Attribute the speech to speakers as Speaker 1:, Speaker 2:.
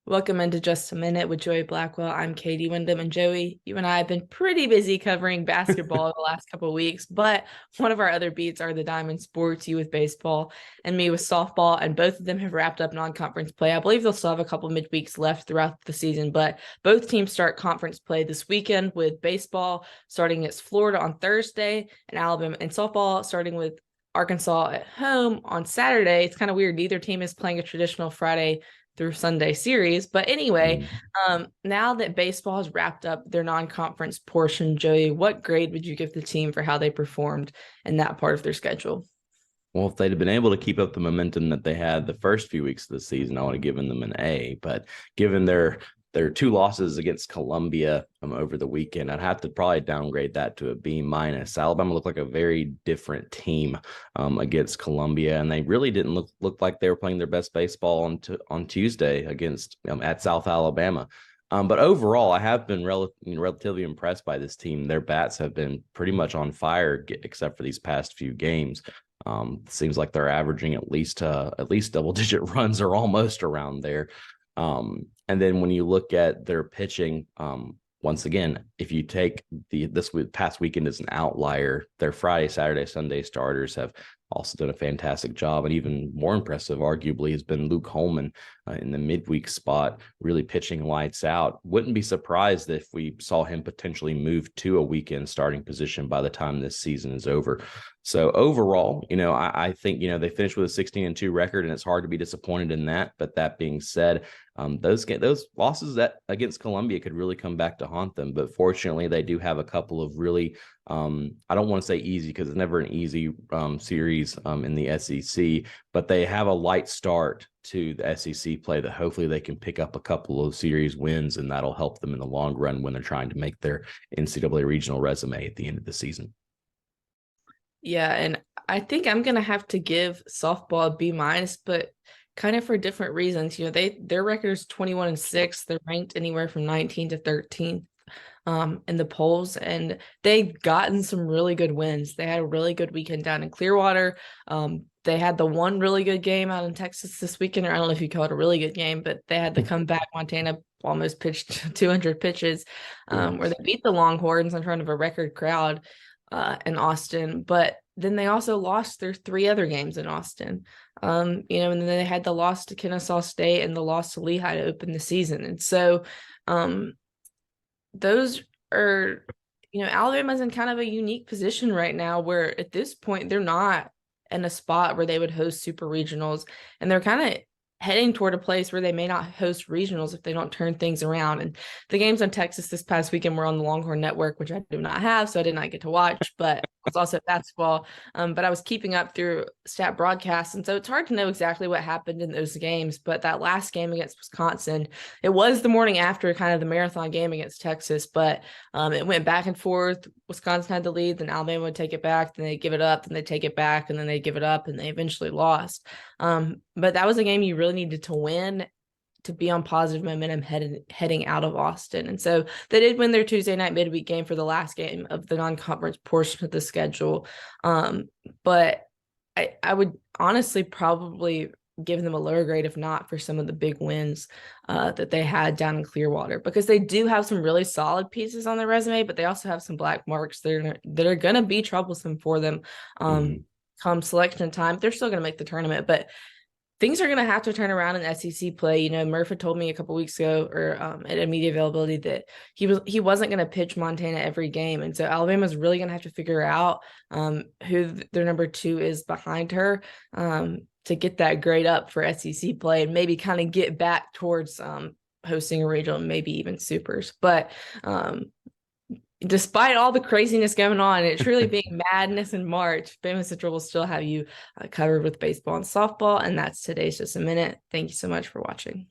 Speaker 1: Welcome into Just a Minute with Joey Blackwell. I'm Katie. Windham and Joey. You and I have been pretty busy covering basketball the last couple of weeks, but one of our other beats are the Diamond Sports, you with baseball and me with softball, and both of them have wrapped up non-conference play. I believe they'll still have a couple midweeks left throughout the season, but both teams start conference play this weekend with baseball starting against Florida on Thursday and Alabama and softball starting with Arkansas at home on Saturday. It's kind of weird. Neither team is playing a traditional Friday through Sunday series. But anyway, now that baseball has wrapped up their non-conference portion, Joey, what grade would you give the team for how they performed in that part of their schedule?
Speaker 2: Well, if they'd have been able to keep up the momentum that they had the first few weeks of the season, I would have given them an A. But given their two losses against Columbia over the weekend, I'd have to probably downgrade that to a B minus. Alabama looked like a very different team against Columbia, and they really didn't look like they were playing their best baseball on Tuesday against at South Alabama. But overall, I have been relatively impressed by this team. Their bats have been pretty much on fire, except for these past few games. Seems like they're averaging at least double-digit runs or almost around there. And then when you look at their pitching, once again, if you take this past weekend as an outlier, their Friday, Saturday, Sunday starters have also done a fantastic job. And even more impressive, arguably, has been Luke Holman in the midweek spot, really pitching lights out. Wouldn't be surprised if we saw him potentially move to a weekend starting position by the time this season is over. So overall, I think, they finished with a 16-2 record, and it's hard to be disappointed in that. But that being said, those losses against Columbia could really come back to haunt them. But fortunately, they do have a couple of really, I don't want to say easy because it's never an easy series in the SEC, but they have a light start to the SEC play that hopefully they can pick up a couple of series wins, and that'll help them in the long run when they're trying to make their NCAA regional resume at the end of the season.
Speaker 1: Yeah, and I think I'm gonna have to give softball a B minus, but kind of for different reasons. Their record is 21-6. They're ranked anywhere from 19 to 13 in the polls, and they've gotten some really good wins. They had a really good weekend down in Clearwater. They had the one really good game out in Texas this weekend, or I don't know if you call it a really good game, but they had the comeback. Montana almost pitched 200 pitches, where they beat the Longhorns in front of a record crowd in Austin. But then they also lost their three other games in Austin. And then they had the loss to Kennesaw State and the loss to Lehigh to open the season. And so those are, Alabama's in kind of a unique position right now where at this point they're not in a spot where they would host super regionals, and they're kind of heading toward a place where they may not host regionals if they don't turn things around. And the games on Texas this past weekend were on the Longhorn Network, which I do not have, so I did not get to watch, but it's also basketball. But I was keeping up through stat broadcasts, and so it's hard to know exactly what happened in those games. But that last game against Wisconsin, it was the morning after kind of the marathon game against Texas, but it went back and forth. Wisconsin had the lead, then Alabama would take it back, then they give it up, then they take it back, and then they give it up, and they eventually lost. But that was a game you really needed to win to be on positive momentum heading out of Austin. And so they did win their Tuesday night midweek game for the last game of the non-conference portion of the schedule. But I would honestly probably give them a lower grade if not for some of the big wins that they had down in Clearwater, because they do have some really solid pieces on their resume, but they also have some black marks that are going to be troublesome for them come selection time. They're still going to make the tournament, but things are going to have to turn around in SEC play. Murph had told me a couple weeks ago, or at a media availability, that he wasn't going to pitch Montana every game, and so Alabama's really going to have to figure out who their number two is behind her to get that grade up for SEC play and maybe kind of get back towards hosting a regional and maybe even supers. But despite all the craziness going on, it truly being madness in March, Bama Central will still have you covered with baseball and softball. And that's today's Just a Minute. Thank you so much for watching.